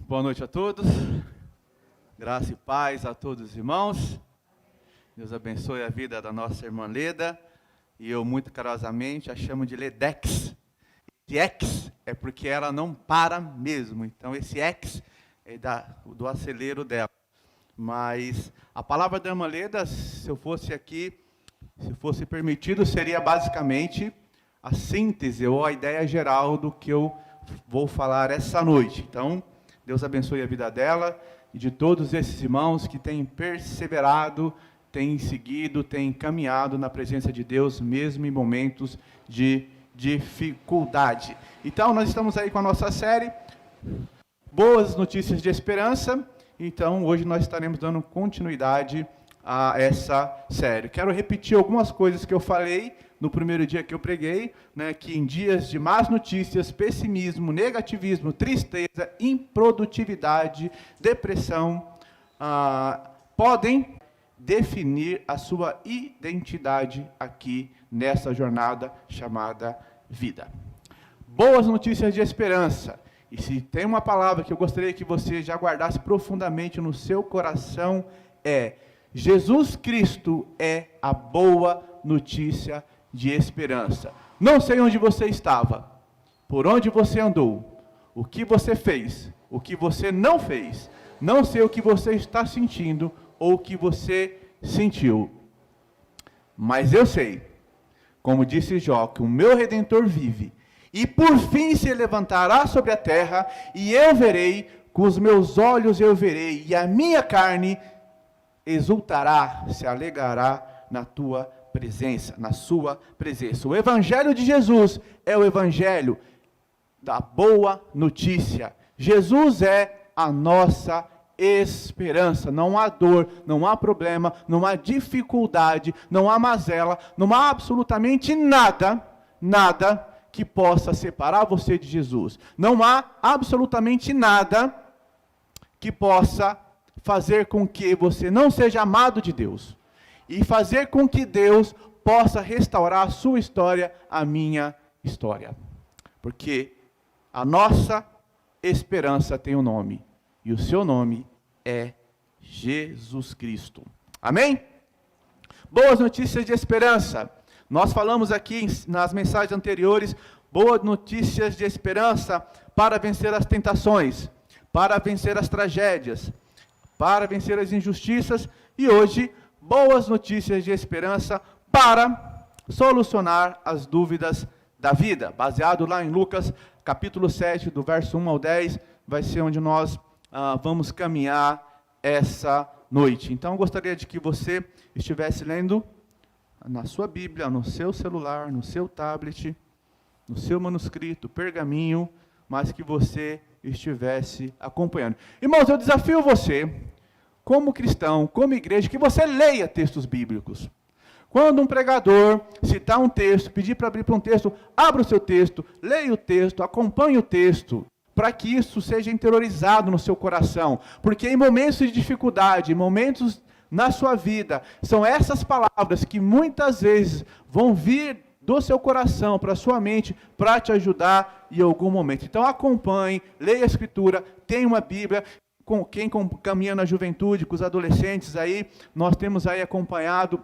Boa noite a todos, graça e paz a todos os irmãos. Deus abençoe a vida da nossa irmã Leda, e eu muito carinhosamente a chamo de Ledex. Esse X é porque ela não para mesmo, então esse X é do acelero dela. Mas a palavra da irmã Leda, se eu fosse aqui, se fosse permitido, seria basicamente a síntese ou a ideia geral do que eu vou falar essa noite. Então, Deus abençoe a vida dela e de todos esses irmãos que têm perseverado, têm seguido, têm caminhado na presença de Deus, mesmo em momentos de dificuldade. Então, nós estamos aí com a nossa série Boas Notícias de Esperança. Então, hoje nós estaremos dando continuidade a essa série. Quero repetir algumas coisas que eu falei no primeiro dia que eu preguei, né, que em dias de más notícias, pessimismo, negativismo, tristeza, improdutividade, depressão, podem definir a sua identidade aqui nessa jornada chamada vida. Boas notícias de esperança. E se tem uma palavra que eu gostaria que você já guardasse profundamente no seu coração, é: Jesus Cristo é a boa notícia de esperança. Não sei onde você estava, por onde você andou, o que você fez, o que você não fez, não sei o que você está sentindo ou o que você sentiu, mas eu sei, como disse Jó, que o meu Redentor vive, e por fim se levantará sobre a terra, e eu verei, com os meus olhos eu verei, e a minha carne exultará, se alegrará na tua presença, na sua presença. O Evangelho de Jesus é o Evangelho da boa notícia. Jesus é a nossa esperança. Não há dor, não há problema, não há dificuldade, não há mazela, não há absolutamente nada que possa separar você de Jesus. Não há absolutamente nada que possa fazer com que você não seja amado de Deus e fazer com que Deus possa restaurar a sua história, a minha história. Porque a nossa esperança tem um nome, e o seu nome é Jesus Cristo. Amém? Boas notícias de esperança. Nós falamos aqui nas mensagens anteriores, boas notícias de esperança para vencer as tentações, para vencer as tragédias, para vencer as injustiças, e hoje, boas notícias de esperança para solucionar as dúvidas da vida. Baseado lá em Lucas, capítulo 7, do verso 1 ao 10, vai ser onde nós vamos caminhar essa noite. Então, eu gostaria de que você estivesse lendo na sua Bíblia, no seu celular, no seu tablet, no seu manuscrito, pergaminho, mas que você estivesse acompanhando. Irmãos, eu desafio você, como cristão, como igreja, que você leia textos bíblicos. Quando um pregador citar um texto, pedir para abrir para um texto, abra o seu texto, leia o texto, acompanhe o texto, para que isso seja interiorizado no seu coração. Porque em momentos de dificuldade, em momentos na sua vida, são essas palavras que muitas vezes vão vir do seu coração para a sua mente, para te ajudar em algum momento. Então acompanhe, leia a Escritura, tenha uma Bíblia. Com quem caminha na juventude, com os adolescentes aí, nós temos aí acompanhado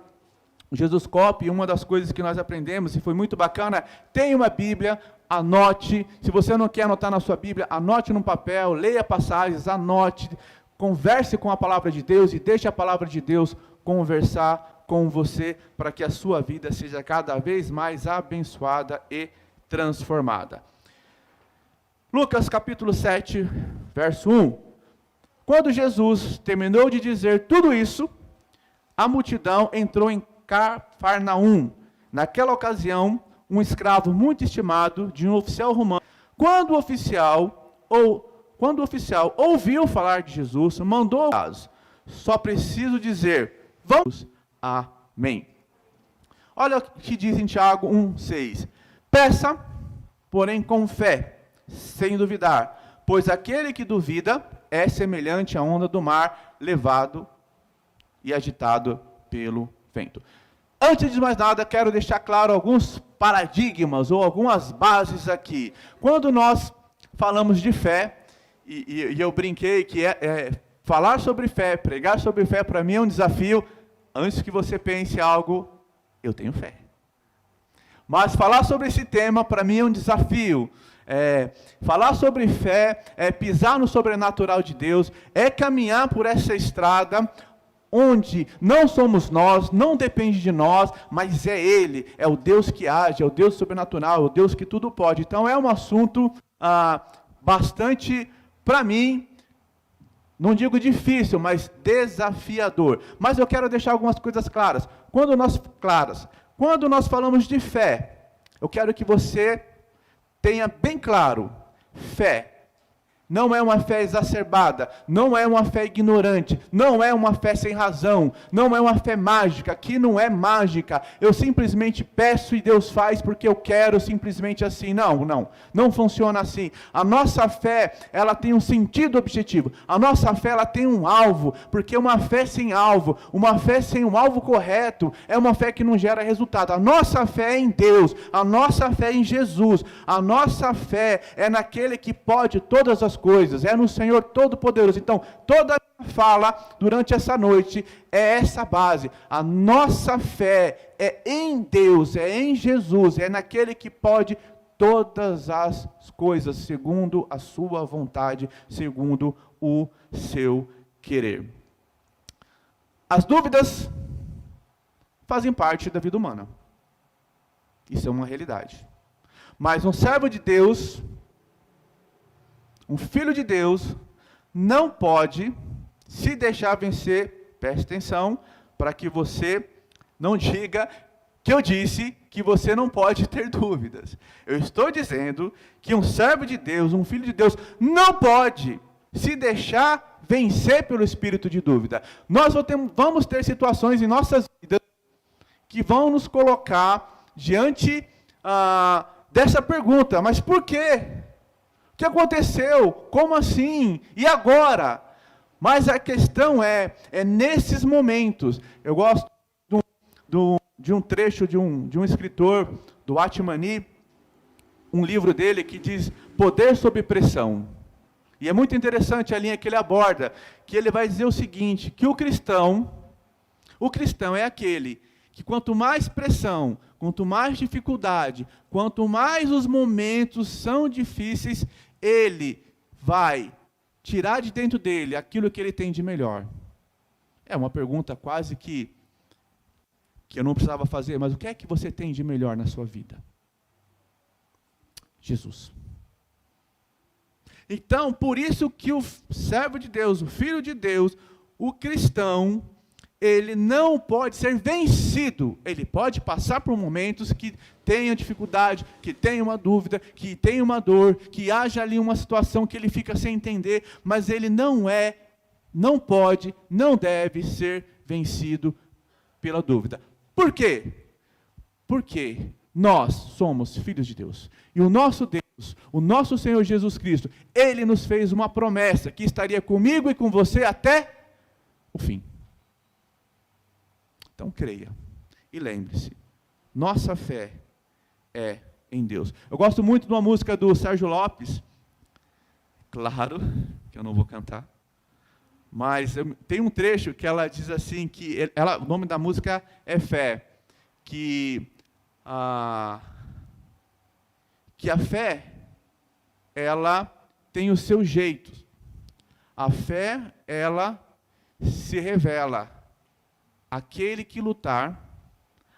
o Jesus Cop, e uma das coisas que nós aprendemos, e foi muito bacana, tenha uma Bíblia, anote. Se você não quer anotar na sua Bíblia, anote num papel, leia passagens, anote, converse com a palavra de Deus e deixe a palavra de Deus conversar com você, para que a sua vida seja cada vez mais abençoada e transformada. Lucas capítulo 7, verso 1. Quando Jesus terminou de dizer tudo isso, a multidão entrou em Cafarnaum. Naquela ocasião, um escravo muito estimado de um oficial romano, quando o oficial ouviu falar de Jesus, mandou caso. Só preciso dizer, vamos, amém. Olha o que diz em Tiago 1,6. Peça, porém com fé, sem duvidar, pois aquele que duvida é semelhante à onda do mar, levado e agitado pelo vento. Antes de mais nada, quero deixar claro alguns paradigmas ou algumas bases aqui. Quando nós falamos de fé, e eu brinquei que falar sobre fé, pregar sobre fé, para mim é um desafio. Antes que você pense algo, eu tenho fé. Mas falar sobre esse tema, para mim, é um desafio. Falar sobre fé, pisar no sobrenatural de Deus, caminhar por essa estrada onde não somos nós, não depende de nós, mas é Ele, é o Deus que age, é o Deus sobrenatural, é o Deus que tudo pode. Então é um assunto bastante, para mim, não digo difícil, mas desafiador. Mas eu quero deixar algumas coisas claras. Quando nós falamos de fé, eu quero que você tenha bem claro, fé não é uma fé exacerbada, não é uma fé ignorante, não é uma fé sem razão, não é uma fé mágica, aqui não é mágica, eu simplesmente peço e Deus faz porque eu quero, simplesmente assim, não funciona assim. A nossa fé, ela tem um sentido objetivo, a nossa fé, ela tem um alvo, porque uma fé sem alvo, uma fé sem um alvo correto, é uma fé que não gera resultado. A nossa fé é em Deus, a nossa fé é em Jesus, a nossa fé é naquele que pode todas as coisas, é no Senhor Todo-Poderoso. Então, toda a fala durante essa noite é essa base. A nossa fé é em Deus, é em Jesus, é naquele que pode todas as coisas, segundo a sua vontade, segundo o seu querer. As dúvidas fazem parte da vida humana. Isso é uma realidade. Mas um servo de Deus, um filho de Deus, não pode se deixar vencer, preste atenção, para que você não diga que eu disse que você não pode ter dúvidas. Eu estou dizendo que um servo de Deus, um filho de Deus, não pode se deixar vencer pelo espírito de dúvida. Nós vamos ter situações em nossas vidas que vão nos colocar diante dessa pergunta, mas por quê? O que aconteceu? Como assim? E agora? Mas a questão é nesses momentos. Eu gosto de um trecho de um escritor, do Atmani, um livro dele que diz Poder sob pressão. E é muito interessante a linha que ele aborda, que ele vai dizer o seguinte, que o cristão é aquele que quanto mais pressão, quanto mais dificuldade, quanto mais os momentos são difíceis, ele vai tirar de dentro dele aquilo que ele tem de melhor. É uma pergunta quase que eu não precisava fazer, mas o que é que você tem de melhor na sua vida? Jesus. Então, por isso que o servo de Deus, o filho de Deus, o cristão, ele não pode ser vencido. Ele pode passar por momentos que tenha dificuldade, que tenha uma dúvida, que tenha uma dor, que haja ali uma situação que ele fica sem entender, mas ele não pode, não deve ser vencido pela dúvida. Por quê? Porque nós somos filhos de Deus. E o nosso Deus, o nosso Senhor Jesus Cristo, Ele nos fez uma promessa que estaria comigo e com você até o fim. Então creia e lembre-se, nossa fé é em Deus. Eu gosto muito de uma música do Sérgio Lopes, claro que eu não vou cantar, mas tem um trecho que ela diz assim, o nome da música é Fé, que a fé, ela tem os seus jeitos. A fé, ela se revela aquele que lutar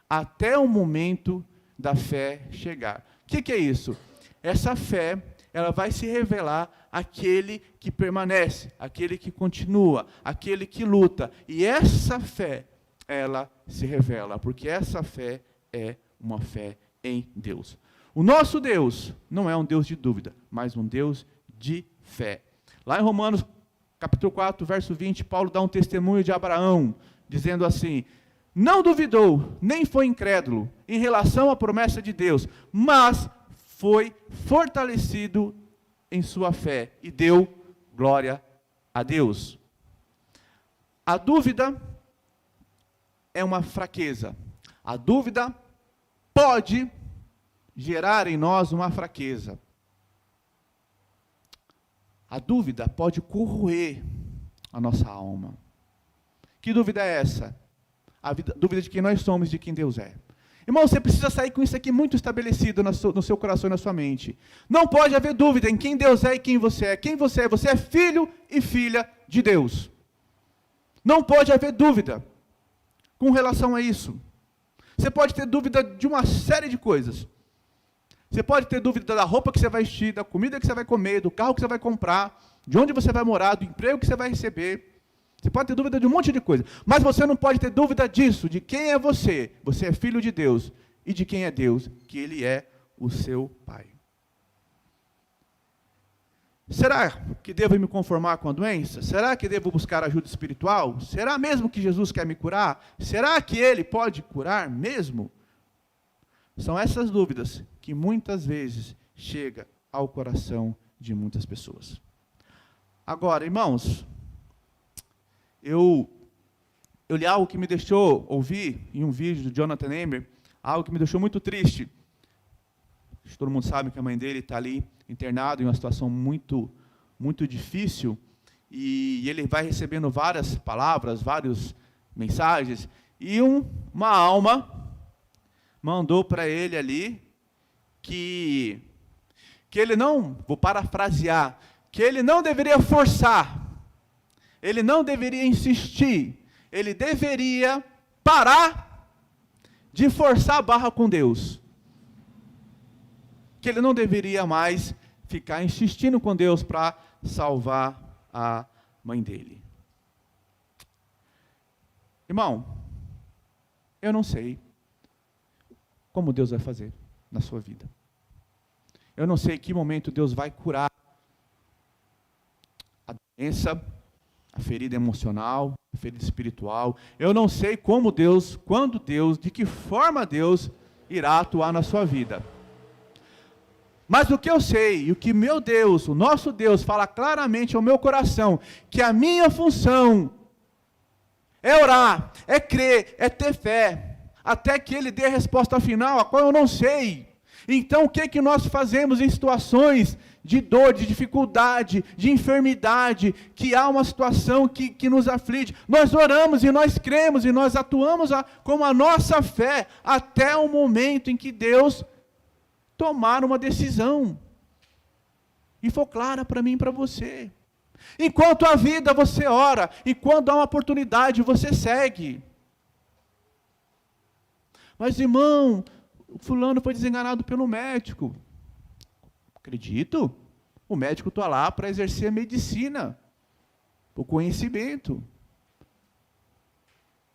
até o momento da fé chegar. O que é isso? Essa fé, ela vai se revelar aquele que permanece, aquele que continua, aquele que luta. E essa fé, ela se revela, porque essa fé é uma fé em Deus. O nosso Deus não é um Deus de dúvida, mas um Deus de fé. Lá em Romanos, capítulo 4, verso 20, Paulo dá um testemunho de Abraão, dizendo assim, não duvidou, nem foi incrédulo em relação à promessa de Deus, mas foi fortalecido em sua fé e deu glória a Deus. A dúvida é uma fraqueza. A dúvida pode gerar em nós uma fraqueza. A dúvida pode corroer a nossa alma. Que dúvida é essa? Dúvida de quem nós somos, de quem Deus é. Irmão, você precisa sair com isso aqui muito estabelecido no seu coração e na sua mente. Não pode haver dúvida em quem Deus é e quem você é. Quem você é? Você é filho e filha de Deus. Não pode haver dúvida com relação a isso. Você pode ter dúvida de uma série de coisas. Você pode ter dúvida da roupa que você vai vestir, da comida que você vai comer, do carro que você vai comprar, de onde você vai morar, do emprego que você vai receber. Você pode ter dúvida de um monte de coisa, mas você não pode ter dúvida disso, de quem é você. Você é filho de Deus, e de quem é Deus, que Ele é o seu Pai. Será que devo me conformar com a doença? Será que devo buscar ajuda espiritual? Será mesmo que Jesus quer me curar? Será que Ele pode curar mesmo? São essas dúvidas que muitas vezes chegam ao coração de muitas pessoas. Agora, irmãos, eu li algo que me deixou ouvir em um vídeo do Jonathan Emmer, algo que me deixou muito triste. Todo mundo sabe que a mãe dele está ali internado em uma situação muito, muito difícil, e ele vai recebendo várias palavras, várias mensagens, e uma alma mandou para ele ali que ele não, vou parafrasear, que ele não deveria forçar, ele não deveria insistir, ele deveria parar de forçar a barra com Deus. Que ele não deveria mais ficar insistindo com Deus para salvar a mãe dele. Irmão, eu não sei como Deus vai fazer na sua vida. Eu não sei em que momento Deus vai curar a doença, a ferida emocional, a ferida espiritual. Eu não sei como Deus, quando Deus, de que forma Deus irá atuar na sua vida. Mas o que eu sei, e o que meu Deus, o nosso Deus, fala claramente ao meu coração, que a minha função é orar, é crer, é ter fé, até que Ele dê a resposta final, a qual eu não sei. Então, o que nós fazemos em situações de dor, de dificuldade, de enfermidade, que há uma situação que nos aflige? Nós oramos e nós cremos e nós atuamos com a nossa fé até o momento em que Deus tomar uma decisão, e for clara para mim e para você. Enquanto a vida você ora, e quando há uma oportunidade você segue. Mas irmão, o fulano foi desenganado pelo médico. Acredito, o médico está lá para exercer a medicina, o conhecimento.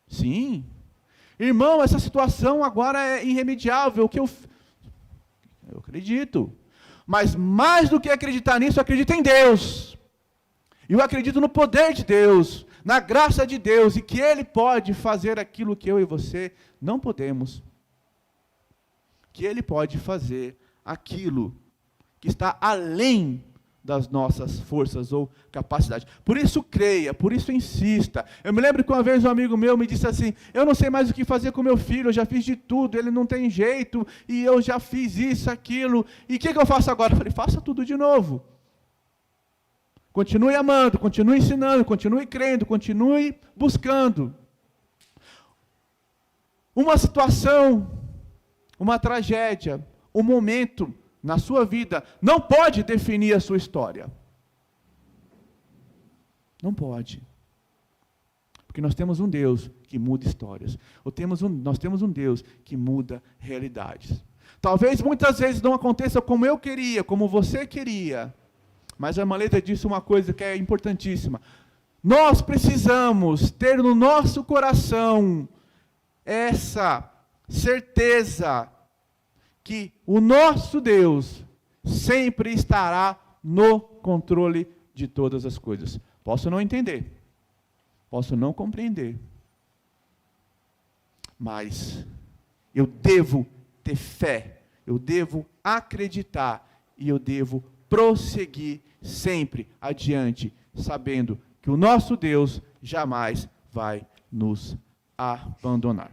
Sim. Irmão, essa situação agora é irremediável, eu acredito, mas mais do que acreditar nisso, eu acredito em Deus, eu acredito no poder de Deus, na graça de Deus, e que Ele pode fazer aquilo que eu e você não podemos, que Ele pode fazer aquilo que está além das nossas forças ou capacidades. Por isso creia, por isso insista. Eu me lembro que uma vez um amigo meu me disse assim: eu não sei mais o que fazer com meu filho, eu já fiz de tudo, ele não tem jeito, e eu já fiz isso, aquilo, e o que eu faço agora? Eu falei: faça tudo de novo. Continue amando, continue ensinando, continue crendo, continue buscando. Uma situação, uma tragédia, um momento na sua vida não pode definir a sua história. Não pode. Porque nós temos um Deus que muda histórias. Nós temos um Deus que muda realidades. Talvez muitas vezes não aconteça como eu queria, como você queria. Mas a Irmã disse uma coisa que é importantíssima. Nós precisamos ter no nosso coração essa certeza que o nosso Deus sempre estará no controle de todas as coisas. Posso não entender, posso não compreender, mas eu devo ter fé, eu devo acreditar e eu devo prosseguir sempre adiante, sabendo que o nosso Deus jamais vai nos abandonar.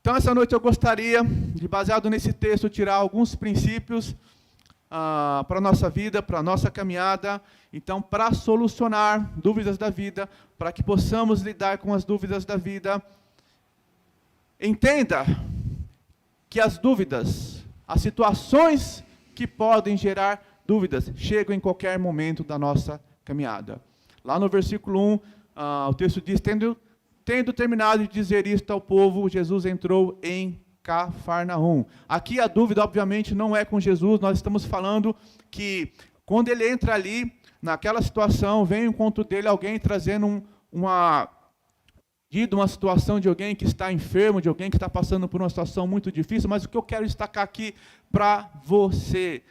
Então, essa noite eu gostaria de, baseado nesse texto, tirar alguns princípios para a nossa vida, para a nossa caminhada. Então, para solucionar dúvidas da vida, para que possamos lidar com as dúvidas da vida, entenda que as dúvidas, as situações que podem gerar dúvidas, chegam em qualquer momento da nossa caminhada. Lá no versículo 1, o texto diz, tendo terminado de dizer isto ao povo, Jesus entrou em Cafarnaum. Aqui a dúvida, obviamente, não é com Jesus, nós estamos falando que quando ele entra ali, naquela situação, vem ao encontro dele alguém trazendo uma situação de alguém que está enfermo, de alguém que está passando por uma situação muito difícil, mas o que eu quero destacar aqui para você,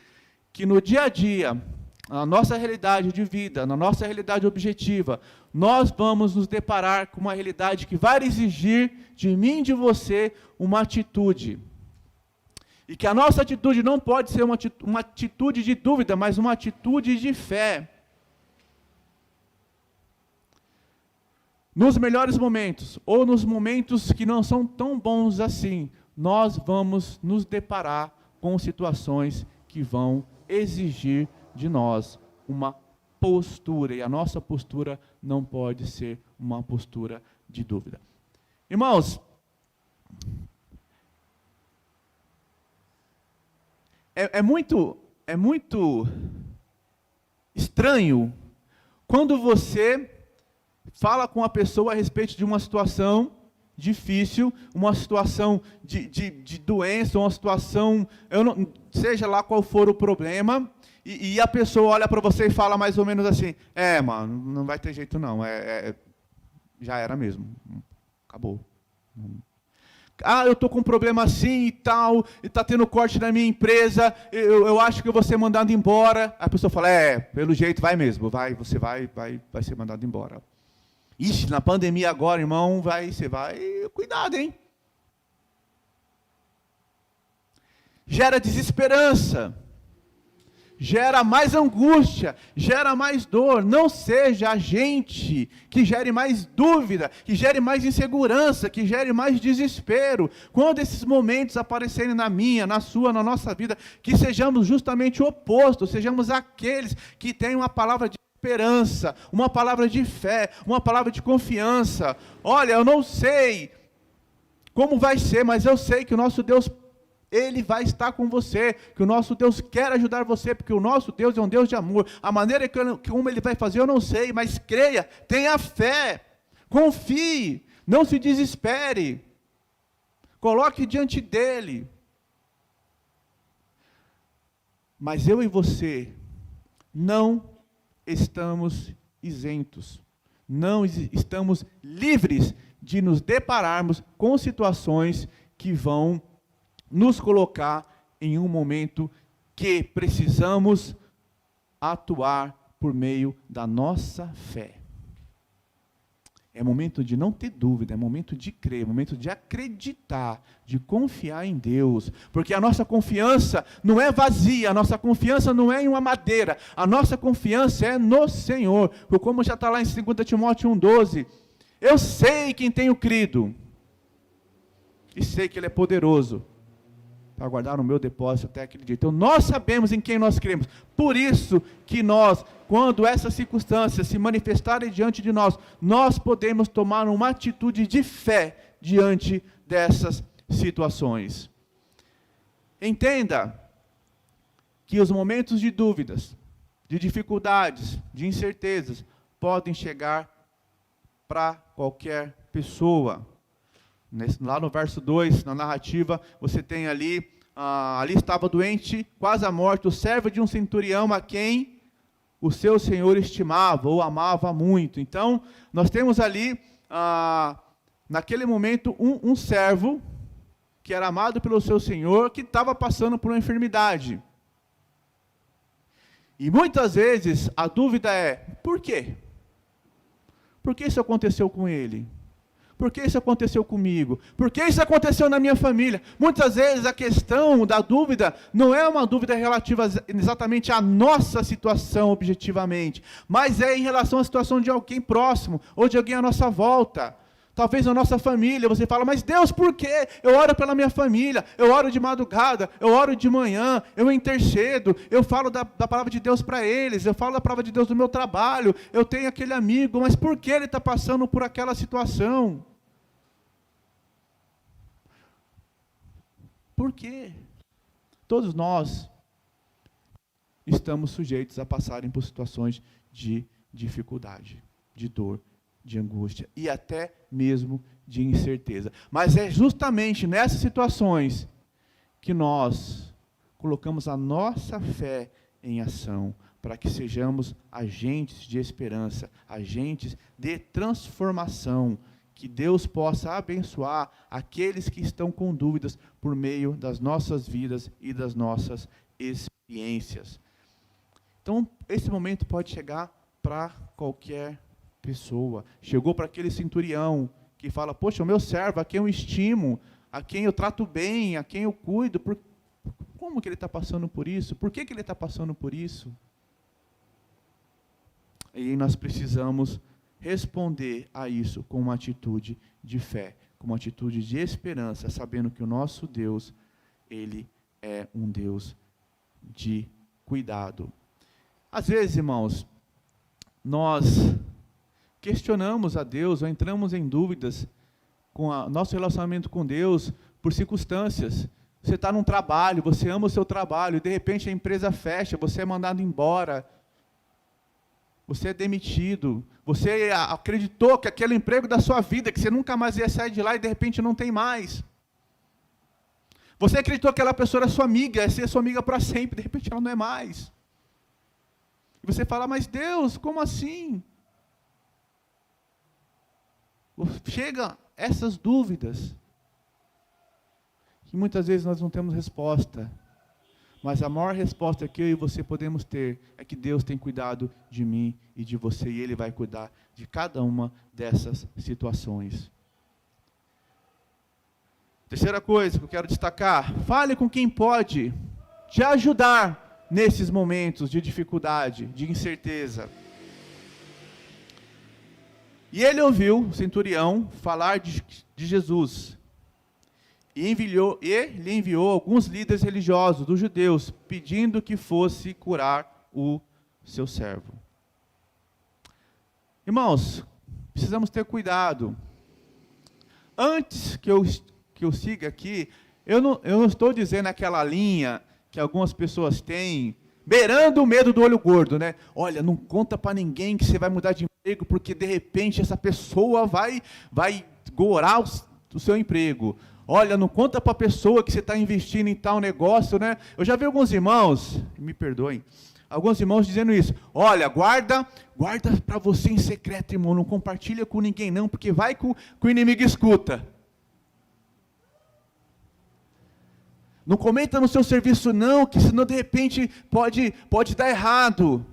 que no dia a dia, na nossa realidade de vida, na nossa realidade objetiva, nós vamos nos deparar com uma realidade que vai exigir de mim e de você uma atitude. E que a nossa atitude não pode ser uma atitude de dúvida, mas uma atitude de fé. Nos melhores momentos, ou nos momentos que não são tão bons assim, nós vamos nos deparar com situações que vão exigir de nós uma postura, e a nossa postura não pode ser uma postura de dúvida. Irmãos, é muito estranho quando você fala com a pessoa a respeito de uma situação difícil, uma situação de doença, uma situação, seja lá qual for o problema, e a pessoa olha para você e fala mais ou menos assim, mano, não vai ter jeito não, já era mesmo, acabou. Eu estou com um problema assim e tal, e está tendo corte na minha empresa, eu acho que eu vou ser mandado embora. A pessoa fala, pelo jeito vai mesmo, você vai ser mandado embora. Ixi, na pandemia agora, irmão, você vai, cuidado, hein? Gera desesperança, gera mais angústia, gera mais dor. Não seja agente que gere mais dúvida, que gere mais insegurança, que gere mais desespero. Quando esses momentos aparecerem na minha, na sua, na nossa vida, que sejamos justamente o oposto, sejamos aqueles que têm uma palavra de esperança, uma palavra de fé, uma palavra de confiança. Olha, eu não sei como vai ser, mas eu sei que o nosso Deus, Ele vai estar com você, que o nosso Deus quer ajudar você, porque o nosso Deus é um Deus de amor. A maneira como Ele vai fazer eu não sei, mas creia, tenha fé, confie, não se desespere, coloque diante dEle. Mas eu e você não estamos isentos, não estamos livres de nos depararmos com situações que vão nos colocar em um momento que precisamos atuar por meio da nossa fé. É momento de não ter dúvida, é momento de crer, é momento de acreditar, de confiar em Deus. Porque a nossa confiança não é vazia, a nossa confiança não é em uma madeira, a nossa confiança é no Senhor. Como já está lá em 2 Timóteo 1,12, eu sei quem tenho crido, e sei que Ele é poderoso para guardar o meu depósito até aquele dia. Então nós sabemos em quem nós cremos. Por isso que nós, quando essas circunstâncias se manifestarem diante de nós, nós podemos tomar uma atitude de fé diante dessas situações. Entenda que os momentos de dúvidas, de dificuldades, de incertezas, podem chegar para qualquer pessoa. Lá no verso 2, na narrativa, você tem ali estava doente, quase à morte, o servo de um centurião a quem o seu senhor estimava ou amava muito. Então, nós temos ali, naquele momento, um servo que era amado pelo seu senhor, que estava passando por uma enfermidade. E muitas vezes a dúvida é, por quê? Por que isso aconteceu com ele? Por que isso aconteceu comigo? Por que isso aconteceu na minha família? Muitas vezes a questão da dúvida não é uma dúvida relativa exatamente à nossa situação objetivamente, mas é em relação à situação de alguém próximo ou de alguém à nossa volta. Talvez na nossa família, você fala, mas Deus, por quê? Eu oro pela minha família, eu oro de madrugada, eu oro de manhã, eu intercedo, eu falo da palavra de Deus para eles, eu falo da palavra de Deus no meu trabalho, eu tenho aquele amigo, mas por que ele está passando por aquela situação? Por quê? Todos nós estamos sujeitos a passarem por situações de dificuldade, de dor, de angústia e até mesmo de incerteza. Mas é justamente nessas situações que nós colocamos a nossa fé em ação, para que sejamos agentes de esperança, agentes de transformação, que Deus possa abençoar aqueles que estão com dúvidas por meio das nossas vidas e das nossas experiências. Então, esse momento pode chegar para qualquer pessoa. Chegou para aquele centurião que fala, poxa, o meu servo, a quem eu estimo, a quem eu trato bem, a quem eu cuido, como que ele está passando por isso? Por que ele está passando por isso? E nós precisamos responder a isso com uma atitude de fé, com uma atitude de esperança, sabendo que o nosso Deus, Ele é um Deus de cuidado. Às vezes, irmãos, nós questionamos a Deus ou entramos em dúvidas com o nosso relacionamento com Deus por circunstâncias. Você está num trabalho, você ama o seu trabalho, e de repente a empresa fecha, você é mandado embora, você é demitido, você acreditou que aquele emprego da sua vida, que você nunca mais ia sair de lá e de repente não tem mais. Você acreditou que aquela pessoa era sua amiga, ia ser sua amiga para sempre, de repente ela não é mais. E você fala, mas Deus, como assim? Chega essas dúvidas, que muitas vezes nós não temos resposta, mas a maior resposta que eu e você podemos ter é que Deus tem cuidado de mim e de você, e Ele vai cuidar de cada uma dessas situações. Terceira coisa que eu quero destacar, fale com quem pode te ajudar nesses momentos de dificuldade, de incerteza. E ele ouviu o centurião falar de Jesus, e lhe enviou alguns líderes religiosos dos judeus, pedindo que fosse curar o seu servo. Irmãos, precisamos ter cuidado. Antes que eu siga aqui, eu não estou dizendo aquela linha que algumas pessoas têm, beirando o medo do olho gordo, né? Olha, não conta para ninguém que você vai mudar de emprego, porque de repente essa pessoa vai gorar o seu emprego. Olha, não conta para a pessoa que você está investindo em tal negócio, né? Eu já vi alguns irmãos, me perdoem, alguns irmãos dizendo isso. Olha, guarda para você em secreto, irmão, não compartilha com ninguém não, porque vai que o inimigo escuta. Não comenta no seu serviço não, que senão de repente pode dar errado.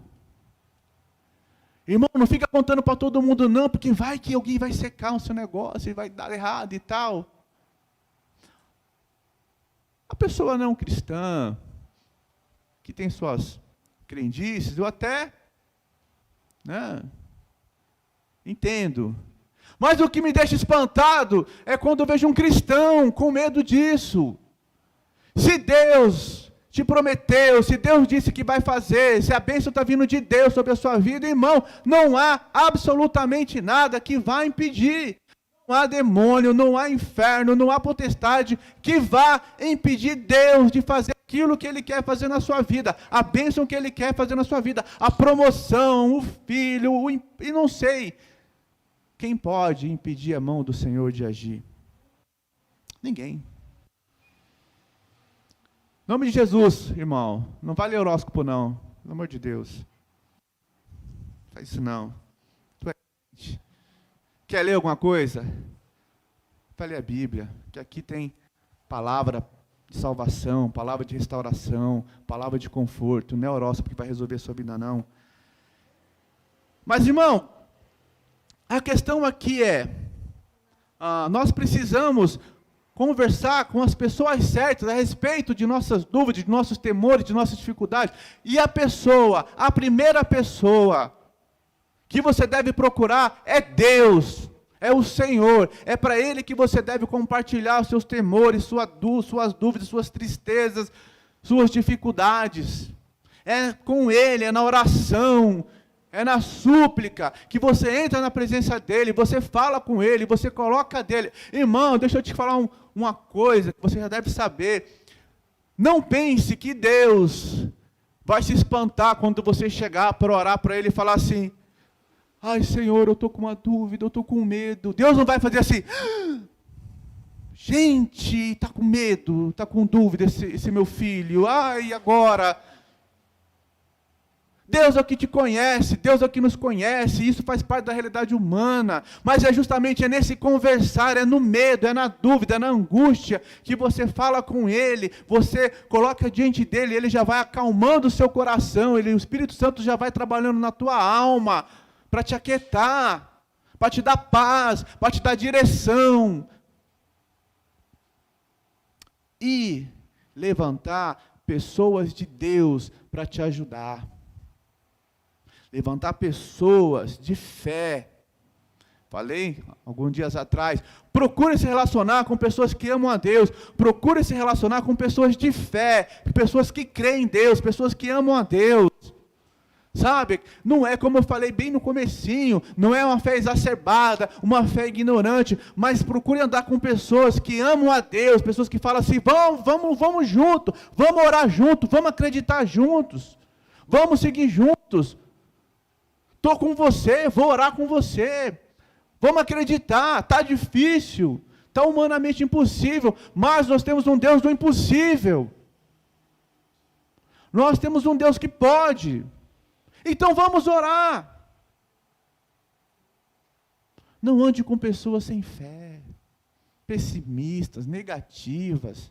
Irmão, não fica contando para todo mundo não, porque vai que alguém vai secar o seu negócio e vai dar errado e tal. A pessoa não cristã, que tem suas crendices, eu até entendo. Mas o que me deixa espantado é quando eu vejo um cristão com medo disso. Se Deus te prometeu, se Deus disse que vai fazer, se a bênção está vindo de Deus sobre a sua vida, irmão, não há absolutamente nada que vá impedir. Não há demônio, não há inferno, não há potestade que vá impedir Deus de fazer aquilo que Ele quer fazer na sua vida, a bênção que Ele quer fazer na sua vida, a promoção, o filho, e não sei. Quem pode impedir a mão do Senhor de agir? Ninguém. Em nome de Jesus, irmão, não vale horóscopo não, pelo amor de Deus. Não faz isso não. Tu é gente. Quer ler alguma coisa? Vai ler a Bíblia, que aqui tem palavra de salvação, palavra de restauração, palavra de conforto, não é horóscopo que vai resolver a sua vida não. Mas irmão, a questão aqui é, nós precisamos conversar com as pessoas certas a respeito de nossas dúvidas, de nossos temores, de nossas dificuldades. E a primeira pessoa que você deve procurar é Deus. É o Senhor, é para Ele que você deve compartilhar os seus temores, suas dúvidas, suas tristezas, suas dificuldades. É com Ele, é na oração, é na súplica, que você entra na presença dEle, você fala com Ele, você coloca dEle. Irmão, deixa eu te falar uma coisa que você já deve saber. Não pense que Deus vai se espantar quando você chegar para orar para Ele e falar assim: ai, Senhor, eu estou com uma dúvida, eu estou com medo. Deus não vai fazer assim: gente, está com medo, está com dúvida esse meu filho. Ai, agora? Deus é o que te conhece, Deus é o que nos conhece, isso faz parte da realidade humana, mas é justamente nesse conversar, é no medo, é na dúvida, é na angústia, que você fala com Ele, você coloca diante dEle, Ele já vai acalmando o seu coração, o Espírito Santo já vai trabalhando na tua alma, para te aquietar, para te dar paz, para te dar direção, e levantar pessoas de Deus para te ajudar. Levantar pessoas de fé. Falei alguns dias atrás. Procure se relacionar com pessoas que amam a Deus. Procure se relacionar com pessoas de fé. Pessoas que creem em Deus. Pessoas que amam a Deus. Sabe? Não é como eu falei bem no comecinho. Não é uma fé exacerbada. Uma fé ignorante. Mas procure andar com pessoas que amam a Deus. Pessoas que falam assim: vamos junto. Vamos orar junto. Vamos acreditar juntos. Vamos seguir juntos. Estou com você, vou orar com você. Vamos acreditar, está difícil, está humanamente impossível, mas nós temos um Deus do impossível. Nós temos um Deus que pode. Então vamos orar. Não ande com pessoas sem fé, pessimistas, negativas.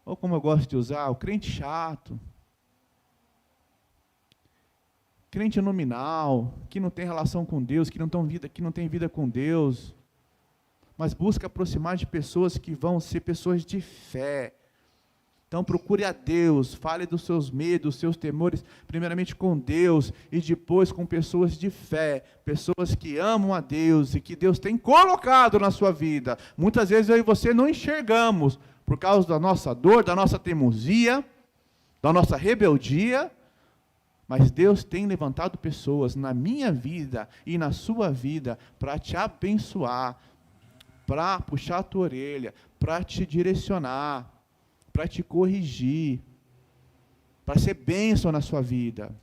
Ou como eu gosto de usar, o crente chato. Crente nominal, que não tem relação com Deus, que não tem vida com Deus, mas busca aproximar de pessoas que vão ser pessoas de fé. Então procure a Deus, fale dos seus medos, dos seus temores, primeiramente com Deus e depois com pessoas de fé, pessoas que amam a Deus e que Deus tem colocado na sua vida. Muitas vezes eu e você não enxergamos, por causa da nossa dor, da nossa teimosia, da nossa rebeldia. Mas Deus tem levantado pessoas na minha vida e na sua vida para te abençoar, para puxar a tua orelha, para te direcionar, para te corrigir, para ser bênção na sua vida.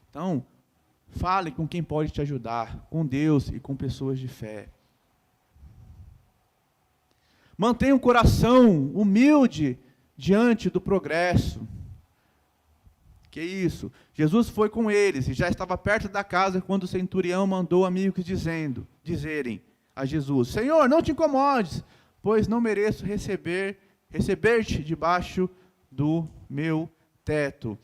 Então, fale com quem pode te ajudar, com Deus e com pessoas de fé. Mantenha um coração humilde diante do progresso. Que isso? Jesus foi com eles e já estava perto da casa quando o centurião mandou amigos dizerem a Jesus: Senhor, não te incomodes, pois não mereço receber-te debaixo do meu teto.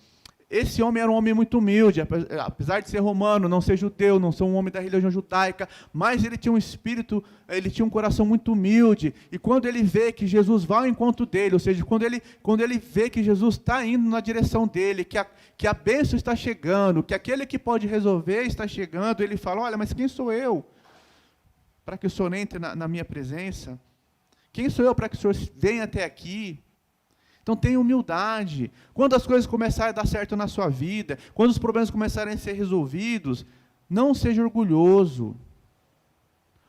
Esse homem era um homem muito humilde, apesar de ser romano, não ser judeu, não ser um homem da religião judaica, mas ele tinha um espírito, ele tinha um coração muito humilde, e quando ele vê que Jesus vai ao encontro dele, ou seja, quando ele vê que Jesus está indo na direção dele, que a bênção está chegando, que aquele que pode resolver está chegando, ele fala: olha, mas quem sou eu para que o Senhor entre na minha presença? Quem sou eu para que o Senhor venha até aqui? Então tenha humildade. Quando as coisas começarem a dar certo na sua vida, quando os problemas começarem a ser resolvidos, não seja orgulhoso.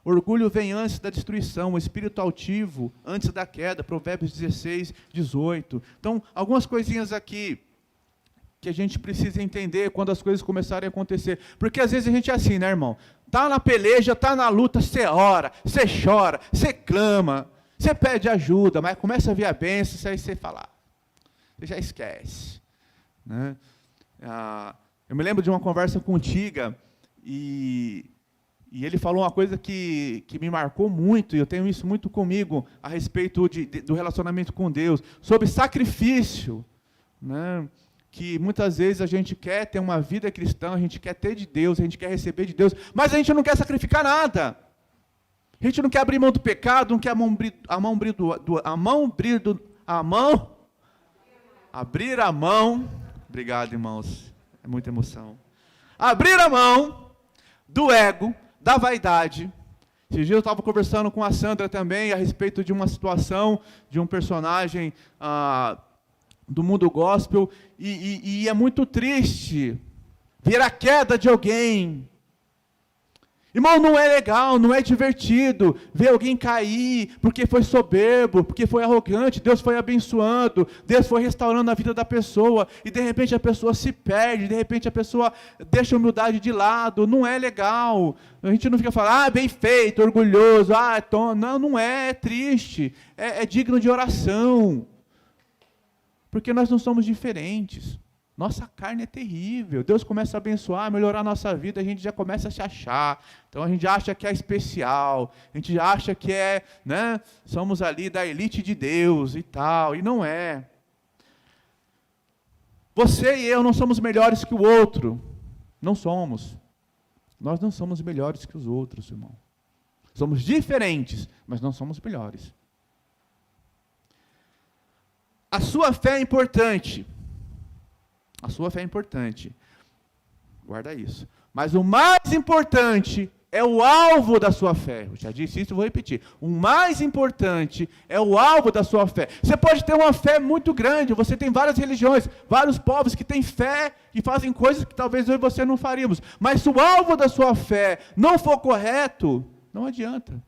Orgulho vem antes da destruição, o espírito altivo antes da queda, Provérbios 16, 18. Então, algumas coisinhas aqui que a gente precisa entender quando as coisas começarem a acontecer. Porque às vezes a gente é assim, né, irmão? Está na peleja, está na luta, você ora, você chora, você clama, você pede ajuda, mas começa a vir a bênção, isso aí você fala, você já esquece. Né? Eu me lembro de uma conversa com o Tiga, e ele falou uma coisa que me marcou muito, e eu tenho isso muito comigo, a respeito do relacionamento com Deus, sobre sacrifício. Né? Que muitas vezes a gente quer ter uma vida cristã, a gente quer ter de Deus, a gente quer receber de Deus, mas a gente não quer sacrificar nada. A gente não quer abrir mão do pecado, não quer abrir a mão, obrigado, irmãos, é muita emoção. Abrir a mão do ego, da vaidade. Esse dia eu estava conversando com a Sandra também a respeito de uma situação de um personagem do mundo gospel, e é muito triste ver a queda de alguém. Irmão, não é legal, não é divertido ver alguém cair porque foi soberbo, porque foi arrogante. Deus foi abençoando, Deus foi restaurando a vida da pessoa, e de repente a pessoa se perde, de repente a pessoa deixa a humildade de lado. Não é legal. A gente não fica falando, bem feito, orgulhoso, não é triste, é digno de oração. Porque nós não somos diferentes. Nossa carne é terrível. Deus começa a abençoar, melhorar a nossa vida, a gente já começa a se achar. Então a gente acha que é especial, a gente acha que somos ali da elite de Deus e tal, e não é. Você e eu não somos melhores que o outro. Não somos. Nós não somos melhores que os outros, irmão. Somos diferentes, mas não somos melhores. A sua fé é importante. A sua fé é importante. Guarda isso. Mas o mais importante é o alvo da sua fé. Eu já disse isso, vou repetir. O mais importante é o alvo da sua fé. Você pode ter uma fé muito grande. Você tem várias religiões, vários povos que têm fé e fazem coisas que talvez eu e você não faríamos. Mas se o alvo da sua fé não for correto, não adianta.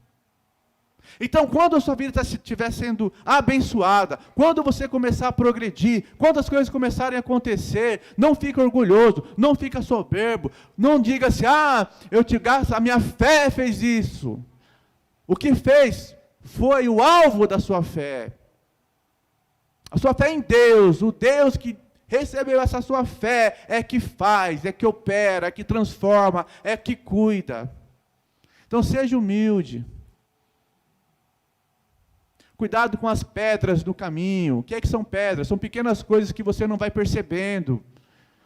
Então, quando a sua vida estiver sendo abençoada, quando você começar a progredir, quando as coisas começarem a acontecer, não fica orgulhoso, não fica soberbo, não diga assim, eu te gasto, a minha fé fez isso. O que fez foi o alvo da sua fé. A sua fé em Deus, o Deus que recebeu essa sua fé, é que faz, é que opera, é que transforma, é que cuida. Então, seja humilde. Cuidado com as pedras do caminho. O que é que são pedras? São pequenas coisas que você não vai percebendo.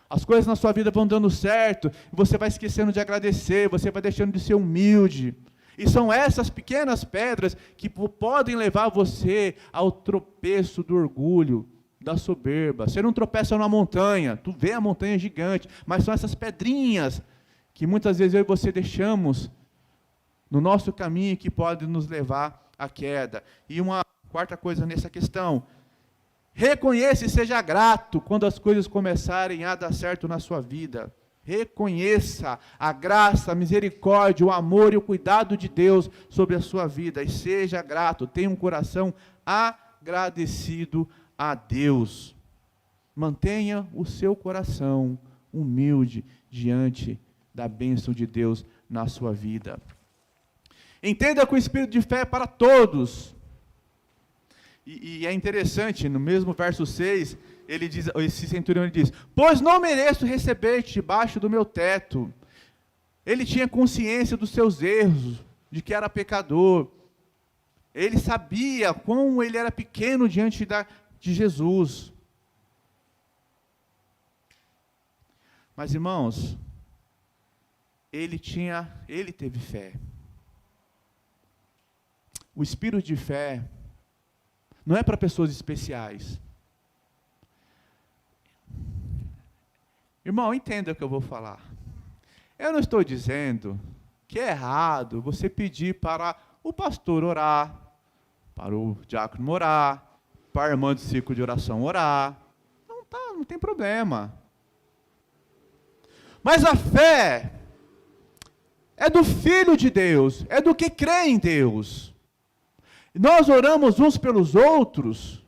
As coisas na sua vida vão dando certo, você vai esquecendo de agradecer, você vai deixando de ser humilde. E são essas pequenas pedras que podem levar você ao tropeço do orgulho, da soberba. Você não tropeça numa montanha, tu vê a montanha gigante, mas são essas pedrinhas que muitas vezes eu e você deixamos no nosso caminho que podem nos levar à queda. E uma quarta coisa nessa questão: reconheça e seja grato quando as coisas começarem a dar certo na sua vida. Reconheça a graça, a misericórdia, o amor e o cuidado de Deus sobre a sua vida. E seja grato, tenha um coração agradecido a Deus. Mantenha o seu coração humilde diante da bênção de Deus na sua vida. Entenda que o espírito de fé é para todos. E é interessante, no mesmo verso 6, ele diz, esse centurião diz, pois não mereço receber-te debaixo do meu teto. Ele tinha consciência dos seus erros, de que era pecador. Ele sabia quão ele era pequeno diante de Jesus. Mas, irmãos, ele teve fé. O espírito de fé não é para pessoas especiais. Irmão, entenda o que eu vou falar. Eu não estou dizendo que é errado você pedir para o pastor orar, para o diácono orar, para a irmã do círculo de oração orar. Não tem problema. Mas a fé é do Filho de Deus, é do que crê em Deus. Nós oramos uns pelos outros,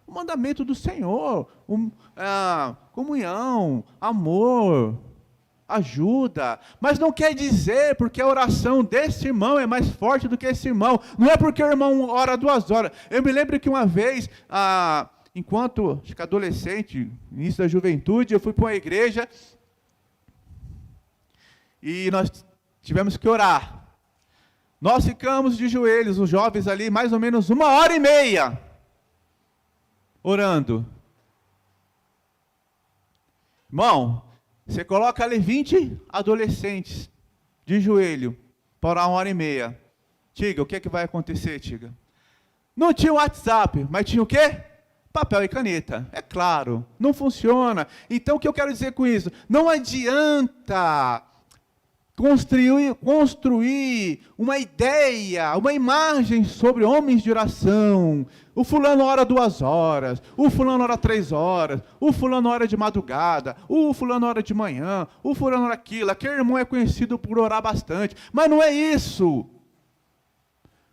o mandamento do Senhor, comunhão, amor, ajuda, mas não quer dizer porque a oração desse irmão é mais forte do que esse irmão, não é porque o irmão ora 2 horas. Eu me lembro que uma vez, enquanto acho que adolescente, início da juventude, eu fui para uma igreja e nós tivemos que orar. Nós ficamos de joelhos, os jovens ali, mais ou menos 1h30, orando. Irmão, você coloca ali 20 adolescentes de joelho para orar 1h30. Tiga, o que é que vai acontecer, Tiga? Não tinha WhatsApp, mas tinha o quê? Papel e caneta. É claro, não funciona. Então, o que eu quero dizer com isso? Não adianta construir uma ideia, uma imagem sobre homens de oração. O fulano ora 2 horas, o fulano ora 3 horas, o fulano ora de madrugada, o fulano ora de manhã, o fulano ora aquilo. Aquele irmão é conhecido por orar bastante, mas não é isso.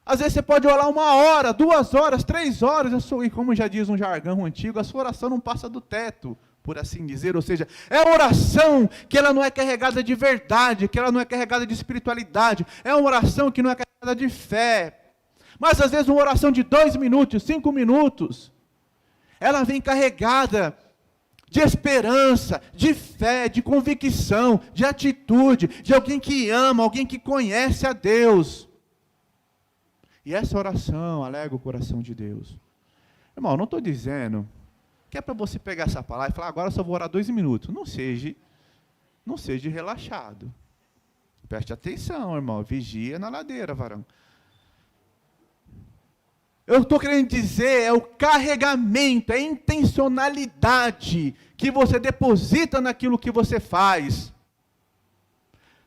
Às vezes você pode orar 1 hora, 2 horas, 3 horas, e como já diz um jargão antigo, a sua oração não passa do teto, por assim dizer, ou seja, é uma oração que ela não é carregada de verdade, que ela não é carregada de espiritualidade, é uma oração que não é carregada de fé. Mas às vezes uma oração de 2 minutos, 5 minutos, ela vem carregada de esperança, de fé, de convicção, de atitude, de alguém que ama, alguém que conhece a Deus. E essa oração alegra o coração de Deus. Irmão, não estou dizendo que é para você pegar essa palavra e falar, agora eu só vou orar 2 minutos. Não seja relaxado. Preste atenção, irmão. Vigia na ladeira, varão. Eu estou querendo dizer, é o carregamento, é a intencionalidade que você deposita naquilo que você faz.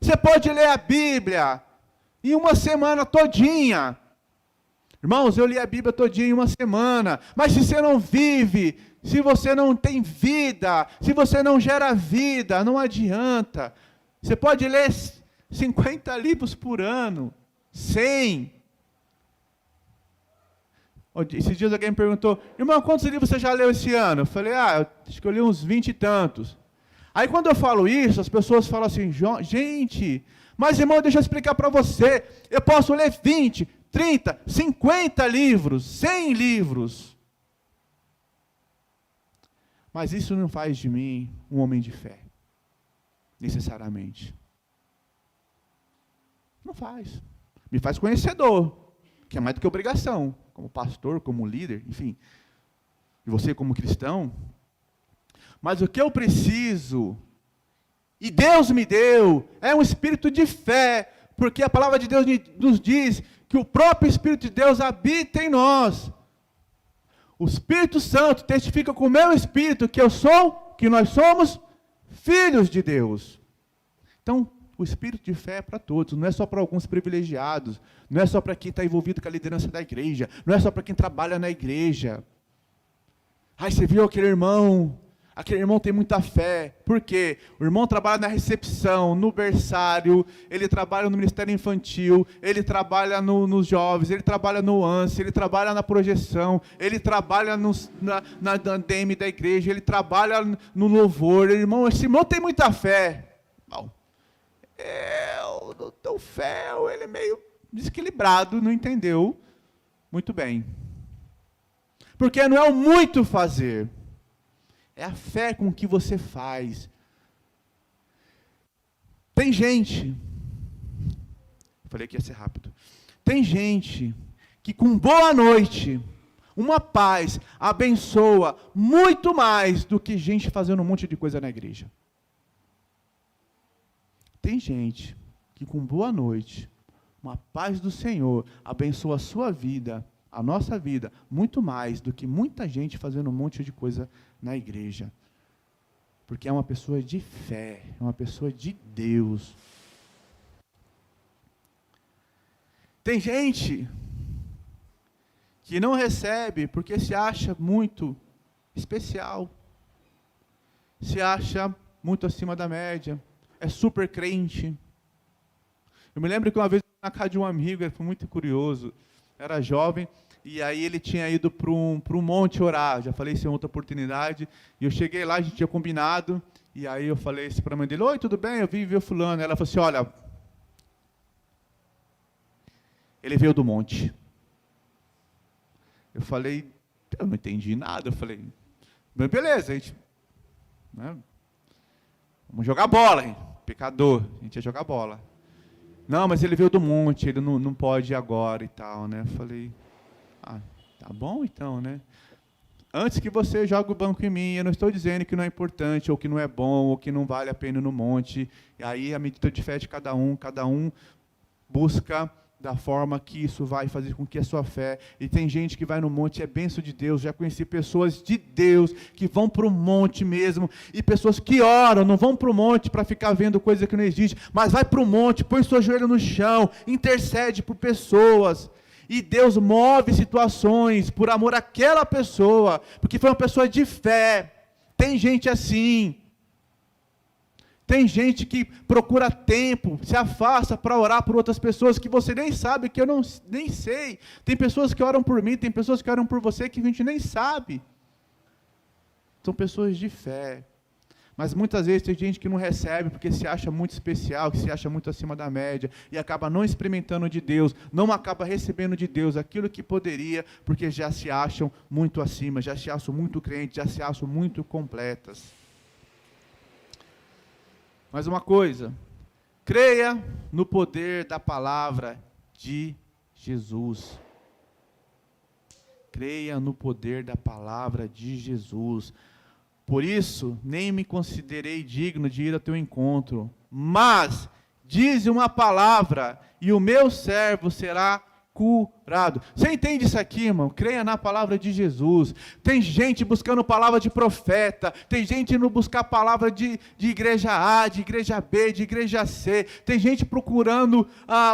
Você pode ler a Bíblia em 1 semana todinha. Irmãos, eu li a Bíblia todinha em 1 semana, mas se você não vive, se você não tem vida, se você não gera vida, não adianta. Você pode ler 50 livros por ano, 100. Esses dias alguém me perguntou, irmão, quantos livros você já leu esse ano? Eu falei, acho que eu li uns 20 e tantos. Aí quando eu falo isso, as pessoas falam assim, gente, mas irmão, deixa eu explicar para você, eu posso ler 20, 30, 50 livros, 100 livros. Mas isso não faz de mim um homem de fé, necessariamente. Não faz. Me faz conhecedor, que é mais do que obrigação, como pastor, como líder, enfim. E você como cristão. Mas o que eu preciso, e Deus me deu, é um espírito de fé, porque a palavra de Deus nos diz que o próprio Espírito de Deus habita em nós. O Espírito Santo testifica com o meu espírito que nós somos filhos de Deus. Então, o espírito de fé é para todos, não é só para alguns privilegiados, não é só para quem está envolvido com a liderança da igreja, não é só para quem trabalha na igreja. Ai, você viu aquele irmão tem muita fé. Por quê? O irmão trabalha na recepção, no berçário, ele trabalha no ministério infantil, ele trabalha nos jovens, ele trabalha no ANSI, ele trabalha na projeção, ele trabalha na DM da igreja, ele trabalha no louvor. Esse irmão tem muita fé. Não. Eu não tenho fé, ele é meio desequilibrado, não entendeu muito bem. Porque não é o muito fazer, é a fé com que você faz. Tem gente, falei que ia ser rápido, tem gente que com boa noite, uma paz, abençoa muito mais do que gente fazendo um monte de coisa na igreja. Tem gente que com boa noite, uma paz do Senhor, abençoa a sua vida, a nossa vida, muito mais do que muita gente fazendo um monte de coisa na igreja. Porque é uma pessoa de fé, é uma pessoa de Deus. Tem gente que não recebe porque se acha muito especial, se acha muito acima da média, é super crente. Eu me lembro que uma vez na casa de um amigo, ele foi muito curioso, era jovem, e aí ele tinha ido para um monte orar, já falei isso em outra oportunidade, e eu cheguei lá, a gente tinha combinado, e aí eu falei isso para a mãe dele, oi, tudo bem? Eu vim ver o fulano. Ela falou assim, olha, ele veio do monte. Eu falei, eu não entendi nada, eu falei, mas beleza, a gente, né, vamos jogar bola, hein? Pecador, a gente ia jogar bola. Não, mas ele veio do monte, ele não pode ir agora e tal, né? Eu falei, tá bom então, né? Antes que você jogue o banco em mim, eu não estou dizendo que não é importante, ou que não é bom, ou que não vale a pena ir no monte. E aí a medida de fé de cada um busca da forma que isso vai fazer com que a sua fé... E tem gente que vai no monte, é bênção de Deus. Já conheci pessoas de Deus que vão para o monte mesmo. E pessoas que oram, não vão para o monte para ficar vendo coisa que não existe. Mas vai para o monte, põe seu joelho no chão, intercede por pessoas. E Deus move situações por amor àquela pessoa. Porque foi uma pessoa de fé. Tem gente assim. Tem gente que procura tempo, se afasta para orar por outras pessoas que você nem sabe, que eu nem sei. Tem pessoas que oram por mim, tem pessoas que oram por você que a gente nem sabe. São pessoas de fé. Mas muitas vezes tem gente que não recebe porque se acha muito especial, que se acha muito acima da média, e acaba não experimentando de Deus, não acaba recebendo de Deus aquilo que poderia, porque já se acham muito acima, já se acham muito crentes, já se acham muito completas. Mas uma coisa, creia no poder da palavra de Jesus. Creia no poder da palavra de Jesus. Por isso, nem me considerei digno de ir ao teu encontro. Mas, dize uma palavra, e o meu servo será curado. Você entende isso aqui, irmão? Creia na palavra de Jesus. Tem gente buscando palavra de profeta, tem gente indo buscar palavra de igreja A, de igreja B, de igreja C, tem gente procurando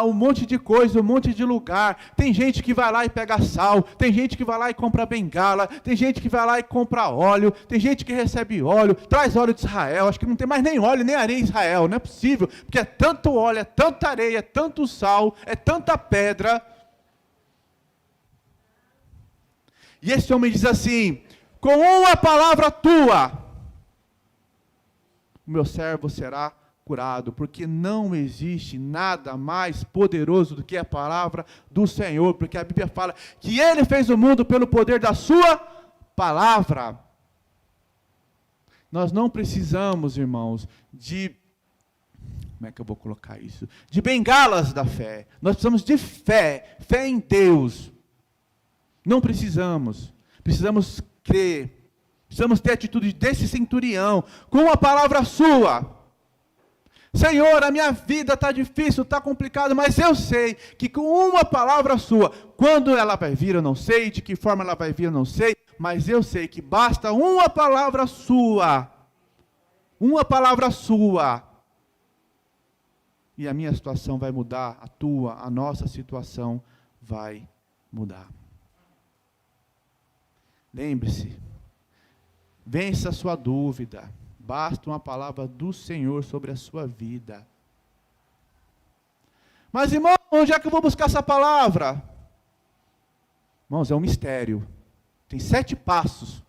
um monte de coisa, um monte de lugar, tem gente que vai lá e pega sal, tem gente que vai lá e compra bengala, tem gente que vai lá e compra óleo, tem gente que recebe óleo, traz óleo de Israel, acho que não tem mais nem óleo, nem areia em Israel, não é possível, porque é tanto óleo, é tanta areia, é tanto sal, é tanta pedra. E esse homem diz assim: com uma palavra tua, o meu servo será curado, porque não existe nada mais poderoso do que a palavra do Senhor, porque a Bíblia fala que Ele fez o mundo pelo poder da sua palavra. Nós não precisamos, irmãos, como é que eu vou colocar isso? De bengalas da fé. Nós precisamos de fé, fé em Deus. Não precisamos crer, precisamos ter a atitude desse centurião, com a palavra sua. Senhor, a minha vida está difícil, está complicada, mas eu sei que com uma palavra sua, quando ela vai vir eu não sei, de que forma ela vai vir eu não sei, mas eu sei que basta uma palavra sua, e a minha situação vai mudar, a nossa situação vai mudar. Lembre-se, vença a sua dúvida, basta uma palavra do Senhor sobre a sua vida. Mas irmão, onde é que eu vou buscar essa palavra? Irmãos, é um mistério, tem 7 passos.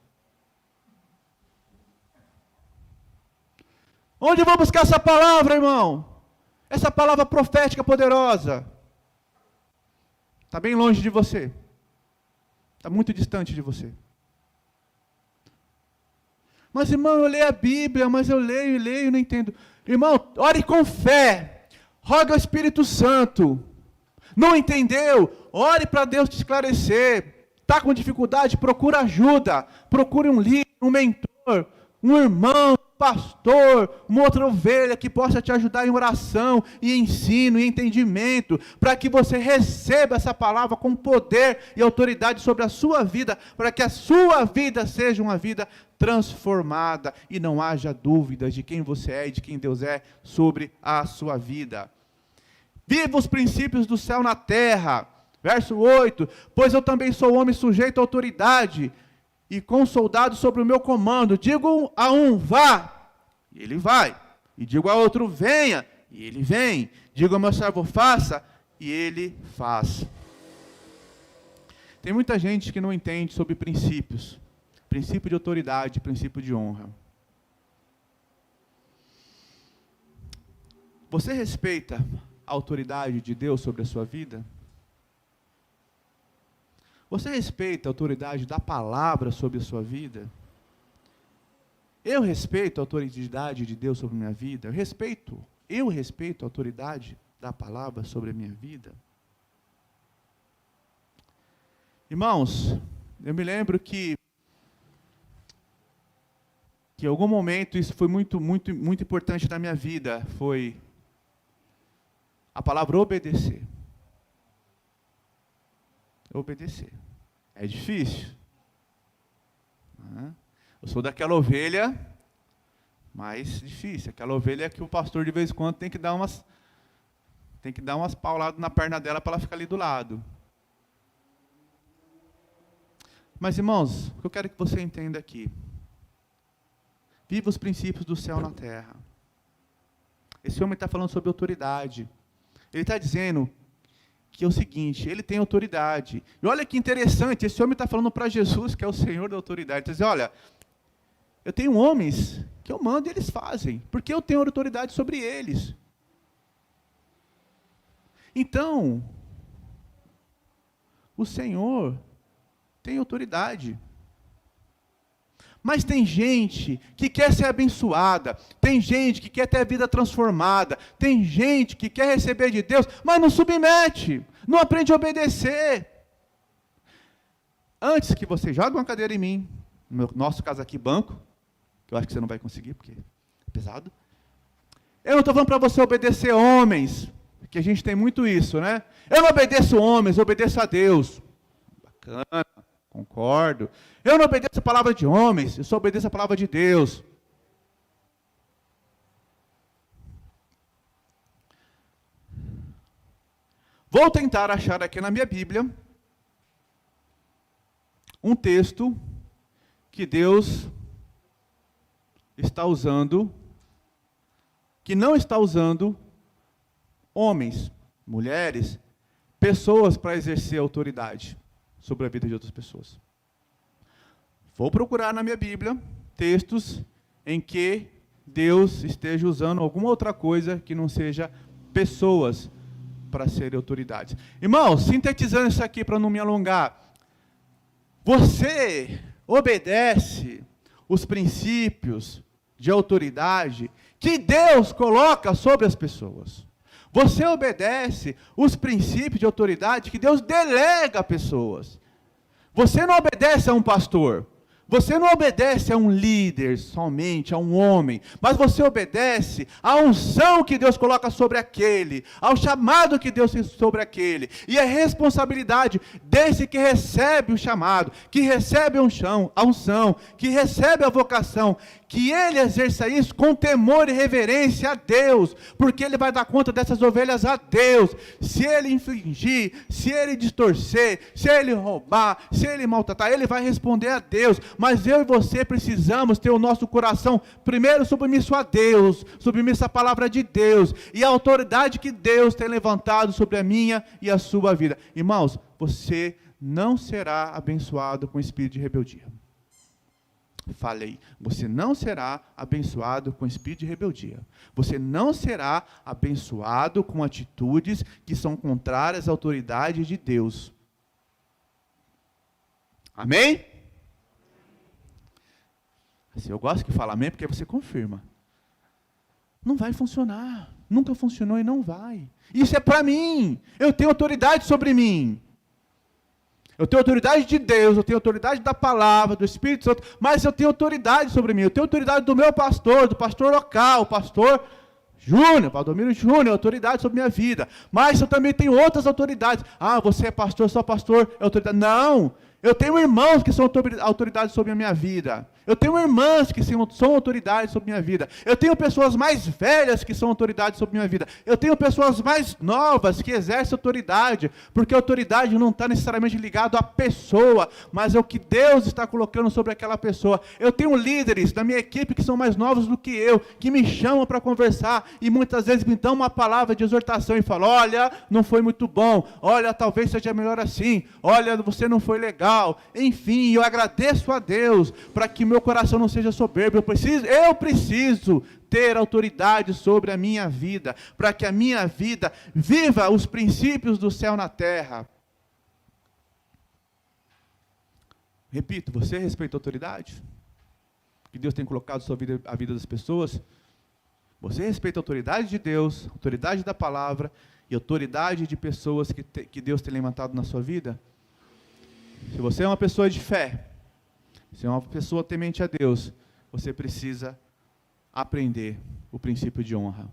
Onde eu vou buscar essa palavra, irmão? Essa palavra profética poderosa. Está bem longe de você, está muito distante de você. Mas, irmão, eu leio a Bíblia, mas eu leio e leio e não entendo. Irmão, ore com fé. Rogue ao Espírito Santo. Não entendeu? Ore para Deus te esclarecer. Está com dificuldade? Procura ajuda. Procure um líder, um mentor, um irmão, um pastor, uma outra ovelha que possa te ajudar em oração, e ensino, e entendimento, para que você receba essa palavra com poder e autoridade sobre a sua vida, para que a sua vida seja uma vida transformada e não haja dúvidas de quem você é e de quem Deus é sobre a sua vida. Viva os princípios do céu na terra. Verso 8: pois eu também sou homem sujeito à autoridade, e com soldados sobre o meu comando. Digo a um, vá, e ele vai. E digo a outro, venha, e ele vem. Digo ao meu servo, faça, e ele faz. Tem muita gente que não entende sobre princípios. Princípio de autoridade, princípio de honra. Você respeita a autoridade de Deus sobre a sua vida? Você respeita a autoridade da palavra sobre a sua vida? Eu respeito a autoridade de Deus sobre a minha vida? Eu respeito a autoridade da palavra sobre a minha vida? Irmãos, eu me lembro que em algum momento isso foi muito importante na minha vida, foi a palavra obedecer. obedecer. É difícil. Eu sou daquela ovelha mais difícil. Aquela ovelha que o pastor de vez em quando tem que dar umas pauladas na perna dela para ela ficar ali do lado. Mas, irmãos, o que eu quero que você entenda aqui. Viva os princípios do céu na terra. Esse homem está falando sobre autoridade. Ele está dizendo que é o seguinte, ele tem autoridade. E olha que interessante, esse homem está falando para Jesus, que é o Senhor da autoridade. Ele está dizendo, olha, eu tenho homens que eu mando e eles fazem, porque eu tenho autoridade sobre eles. Então, o Senhor tem autoridade. Mas tem gente que quer ser abençoada, tem gente que quer ter a vida transformada, tem gente que quer receber de Deus, mas não submete, não aprende a obedecer. Antes que você jogue uma cadeira em mim, no nosso caso aqui, banco, que eu acho que você não vai conseguir, porque é pesado. Eu não estou falando para você obedecer homens, porque a gente tem muito isso, né? Eu não obedeço homens, eu obedeço a Deus. Bacana. Concordo. Eu não obedeço a palavra de homens, eu só obedeço a palavra de Deus. Vou tentar achar aqui na minha Bíblia um texto que Deus está usando, que não está usando homens, mulheres, pessoas para exercer autoridade sobre a vida de outras pessoas. Vou procurar na minha Bíblia textos em que Deus esteja usando alguma outra coisa que não seja pessoas para serem autoridades. Irmãos, sintetizando isso aqui para não me alongar, você obedece os princípios de autoridade que Deus coloca sobre as pessoas. Você obedece os princípios de autoridade que Deus delega a pessoas. Você não obedece a um pastor. Você não obedece a um líder somente, a um homem, mas você obedece à unção que Deus coloca sobre aquele, ao chamado que Deus tem sobre aquele, e a responsabilidade desse que recebe o chamado, que recebe a unção, que recebe a vocação, que ele exerça isso com temor e reverência a Deus, porque ele vai dar conta dessas ovelhas a Deus. Se ele infligir, se ele distorcer, se ele roubar, se ele maltratar, ele vai responder a Deus. Mas eu e você precisamos ter o nosso coração primeiro submisso a Deus, submisso à palavra de Deus, e a autoridade que Deus tem levantado sobre a minha e a sua vida. Irmãos, você não será abençoado com espírito de rebeldia. Falei, você não será abençoado com espírito de rebeldia. Você não será abençoado com atitudes que são contrárias à autoridade de Deus. Amém? Assim, eu gosto que fala amém porque você confirma. Não vai funcionar. Nunca funcionou e não vai. Isso é para mim. Eu tenho autoridade sobre mim. Eu tenho autoridade de Deus, eu tenho autoridade da palavra, do Espírito Santo, mas eu tenho autoridade sobre mim. Eu tenho autoridade do meu pastor, do pastor local, o pastor Júnior, Valdomiro Júnior, autoridade sobre minha vida. Mas eu também tenho outras autoridades. Ah, você é pastor, só pastor é autoridade. Não, eu tenho irmãos que são autoridades sobre a minha vida. Eu tenho irmãs que são autoridades sobre a minha vida. Eu tenho pessoas mais velhas que são autoridades sobre a minha vida. Eu tenho pessoas mais novas que exercem autoridade, porque a autoridade não está necessariamente ligada à pessoa, mas é o que Deus está colocando sobre aquela pessoa. Eu tenho líderes da minha equipe que são mais novos do que eu, que me chamam para conversar e muitas vezes me dão uma palavra de exortação e falam, olha, não foi muito bom, olha, talvez seja melhor assim, olha, você não foi legal. Enfim, eu agradeço a Deus para que meu coração não seja soberbo. Eu preciso ter autoridade sobre a minha vida, para que a minha vida viva os princípios do céu na terra. Repito, você respeita a autoridade que Deus tem colocado sobre a vida das pessoas? Você respeita a autoridade de Deus, a autoridade da palavra e a autoridade de pessoas que Deus tem levantado na sua vida? Se você é uma pessoa de fé, se é uma pessoa temente a Deus, você precisa aprender o princípio de honra.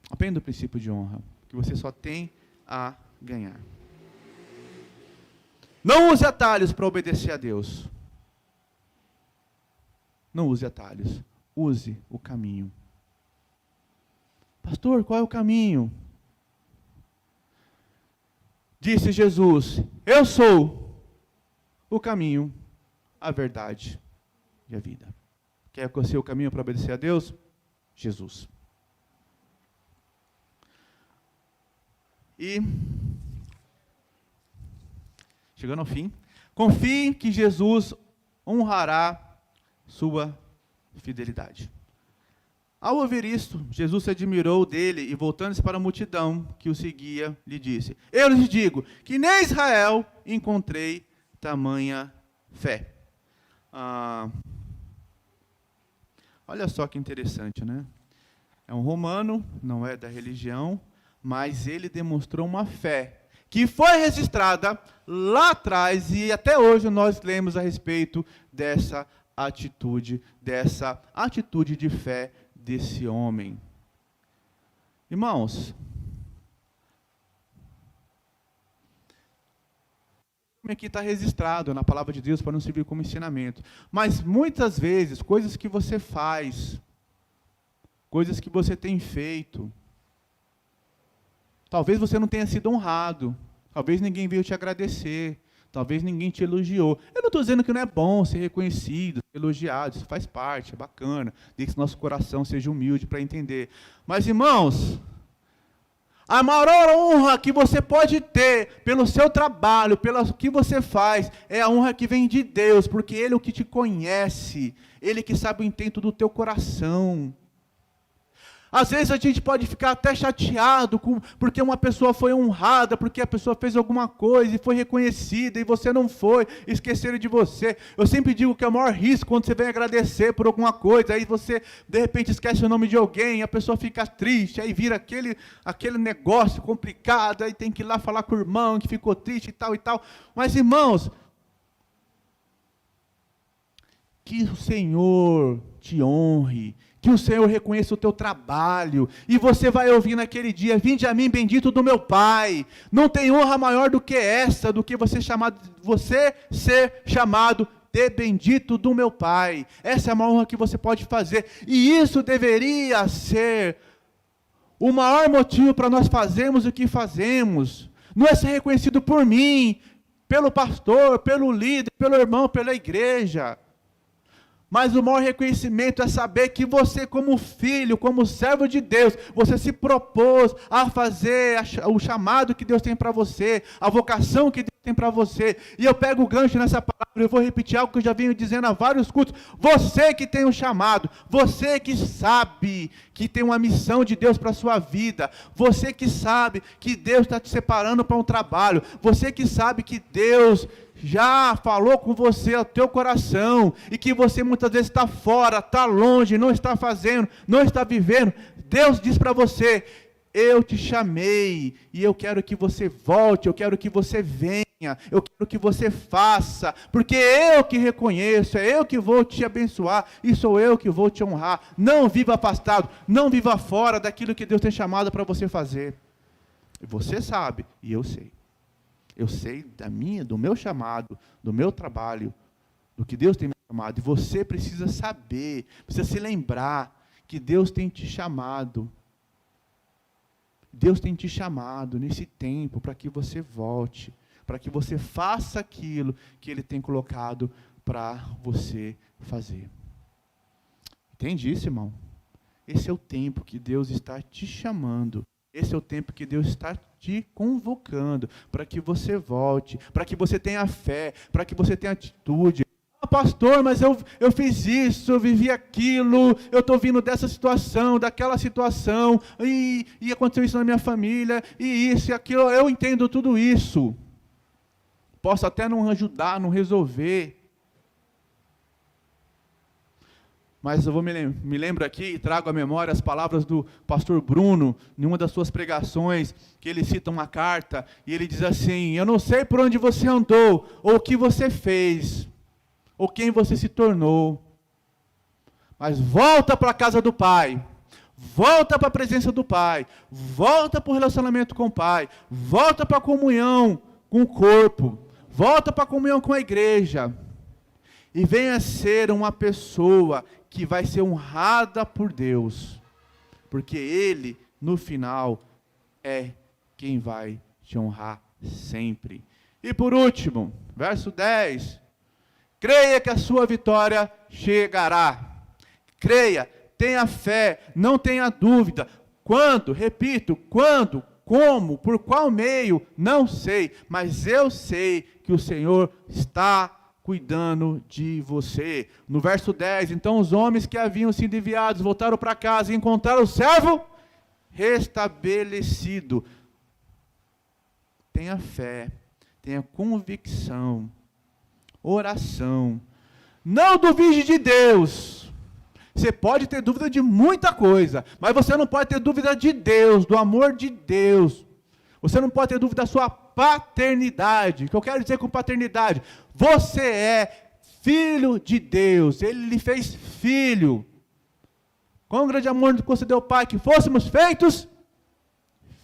Aprenda o princípio de honra, que você só tem a ganhar. Não use atalhos para obedecer a Deus. Não use atalhos. Use o caminho. Pastor, qual é o caminho? Disse Jesus: eu sou o caminho, a verdade e a vida. Quer conhecer o caminho para obedecer a Deus? Jesus. E, chegando ao fim, confie que Jesus honrará sua fidelidade. Ao ouvir isto, Jesus se admirou dele e, voltando-se para a multidão que o seguia, lhe disse: eu lhes digo que nem em Israel encontrei tamanha fé. Olha só que interessante, né? É um romano, não é da religião, mas ele demonstrou uma fé que foi registrada lá atrás e até hoje nós lemos a respeito dessa atitude de fé desse homem. Irmãos, aqui está registrado na palavra de Deus para não servir como ensinamento. Mas muitas vezes, coisas que você faz, coisas que você tem feito, talvez você não tenha sido honrado, talvez ninguém veio te agradecer, talvez ninguém te elogiou. Eu não estou dizendo que não é bom ser reconhecido, ser elogiado, isso faz parte, é bacana, desde que nosso coração seja humilde para entender. Mas, irmãos, a maior honra que você pode ter pelo seu trabalho, pelo que você faz, é a honra que vem de Deus, porque Ele é o que te conhece, Ele que sabe o intento do teu coração. Às vezes a gente pode ficar até chateado porque uma pessoa foi honrada, porque a pessoa fez alguma coisa e foi reconhecida e você não foi, esqueceram de você. Eu sempre digo que é o maior risco quando você vem agradecer por alguma coisa, aí você de repente esquece o nome de alguém, a pessoa fica triste, aí vira aquele negócio complicado, aí tem que ir lá falar com o irmão que ficou triste e tal e tal. Mas, irmãos, que o Senhor te honre, que o Senhor reconheça o teu trabalho, e você vai ouvir naquele dia: vinde a mim, bendito do meu Pai. Não tem honra maior do que essa, do que você ser chamado de bendito do meu Pai. Essa é a maior honra que você pode fazer, e isso deveria ser o maior motivo para nós fazermos o que fazemos. Não é ser reconhecido por mim, pelo pastor, pelo líder, pelo irmão, pela igreja. Mas o maior reconhecimento é saber que você, como filho, como servo de Deus, você se propôs a fazer o chamado que Deus tem para você, a vocação que Deus tem para você. E eu pego o gancho nessa palavra, eu vou repetir algo que eu já venho dizendo há vários cultos. Você que tem um chamado, você que sabe que tem uma missão de Deus para a sua vida, você que sabe que Deus está te separando para um trabalho, você que sabe que Deus já falou com você ao teu coração, e que você muitas vezes está fora, está longe, não está fazendo, não está vivendo. Deus diz para você: eu te chamei, e eu quero que você volte, eu quero que você venha, eu quero que você faça, porque eu que reconheço, é eu que vou te abençoar, e sou eu que vou te honrar. Não viva afastado, não viva fora daquilo que Deus tem chamado para você fazer. E você sabe, e eu sei. Eu sei do meu chamado, do meu trabalho, do que Deus tem me chamado. E você precisa saber, precisa se lembrar que Deus tem te chamado. Deus tem te chamado nesse tempo para que você volte, para que você faça aquilo que Ele tem colocado para você fazer. Entende isso, irmão? Esse é o tempo que Deus está te chamando. Esse é o tempo que Deus está te convocando para que você volte, para que você tenha fé, para que você tenha atitude. Ah, pastor, mas eu fiz isso, eu vivi aquilo, eu estou vindo dessa situação, daquela situação, e aconteceu isso na minha família, e isso e aquilo. Eu entendo tudo isso. Posso até não ajudar, não resolver. Mas eu me lembro aqui e trago à memória as palavras do pastor Bruno, em uma das suas pregações, que ele cita uma carta, e ele diz assim: eu não sei por onde você andou, ou o que você fez, ou quem você se tornou, mas volta para a casa do Pai, volta para a presença do Pai, volta para o relacionamento com o Pai, volta para a comunhão com o corpo, volta para a comunhão com a igreja e venha ser uma pessoa que vai ser honrada por Deus, porque Ele, no final, é quem vai te honrar sempre. E por último, verso 10, creia que a sua vitória chegará. Creia, tenha fé, não tenha dúvida. Quando, repito, quando, como, por qual meio, não sei, mas eu sei que o Senhor está cuidando de você. No verso 10, então os homens que haviam sido enviados voltaram para casa e encontraram o servo restabelecido. Tenha fé, tenha convicção, oração. Não duvide de Deus. Você pode ter dúvida de muita coisa, mas você não pode ter dúvida de Deus, do amor de Deus. Você não pode ter dúvida da sua paternidade. O que eu quero dizer com paternidade? Você é filho de Deus. Ele lhe fez filho. Com grande amor nos concedeu o Pai que fôssemos feitos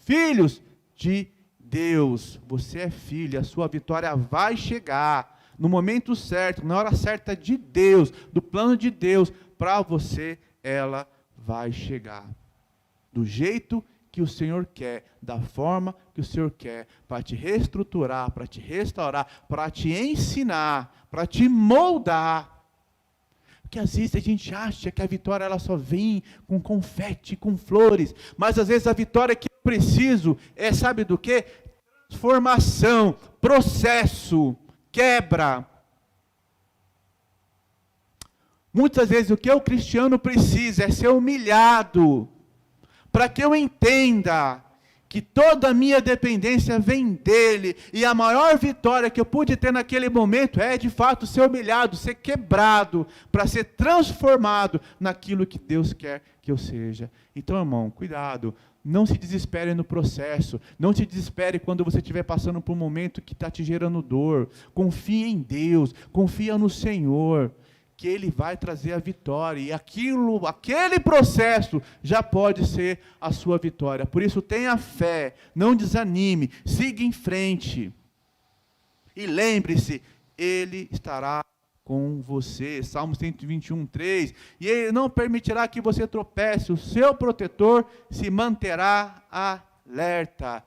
filhos de Deus. Você é filho, a sua vitória vai chegar no momento certo, na hora certa de Deus, do plano de Deus, para você ela vai chegar. Do jeito que o Senhor quer, da forma que o Senhor quer, para te reestruturar, para te restaurar, para te ensinar, para te moldar. Porque às vezes a gente acha que a vitória ela só vem com confete, com flores, mas às vezes a vitória que eu preciso é, sabe do quê? Transformação, processo, quebra. Muitas vezes o que o cristiano precisa é ser humilhado, para que eu entenda que toda a minha dependência vem dele, e a maior vitória que eu pude ter naquele momento é de fato ser humilhado, ser quebrado, para ser transformado naquilo que Deus quer que eu seja. Então, irmão, cuidado, não se desespere no processo, não se desespere quando você estiver passando por um momento que está te gerando dor. Confie em Deus, confia no Senhor, que Ele vai trazer a vitória, e aquele processo já pode ser a sua vitória. Por isso, tenha fé, não desanime, siga em frente, e lembre-se, Ele estará com você. Salmo 121, 3, e Ele não permitirá que você tropece, o seu protetor se manterá alerta.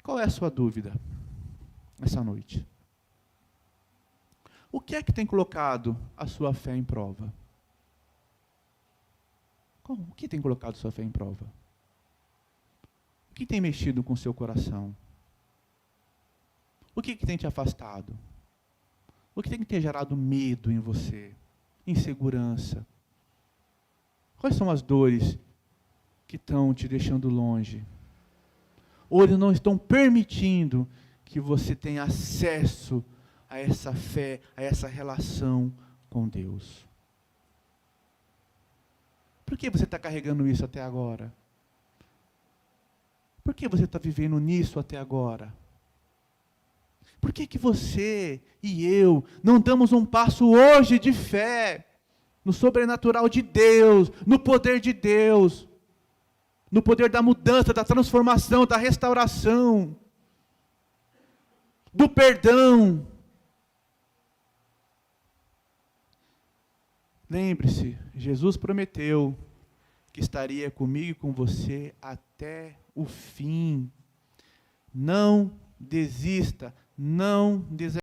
Qual é a sua dúvida essa noite? O que é que tem colocado a sua fé em prova? O que tem colocado a sua fé em prova? O que tem mexido com o seu coração? O que tem te afastado? O que tem que ter gerado medo em você? Insegurança? Quais são as dores que estão te deixando longe? Ou eles não estão permitindo que você tenha acesso a essa fé, a essa relação com Deus? Por que você está carregando isso até agora? Por que você está vivendo nisso até agora? Por que você e eu não damos um passo hoje de fé no sobrenatural de Deus, no poder de Deus, no poder da mudança, da transformação, da restauração, do perdão? Lembre-se, Jesus prometeu que estaria comigo e com você até o fim. Não desista, não desanime.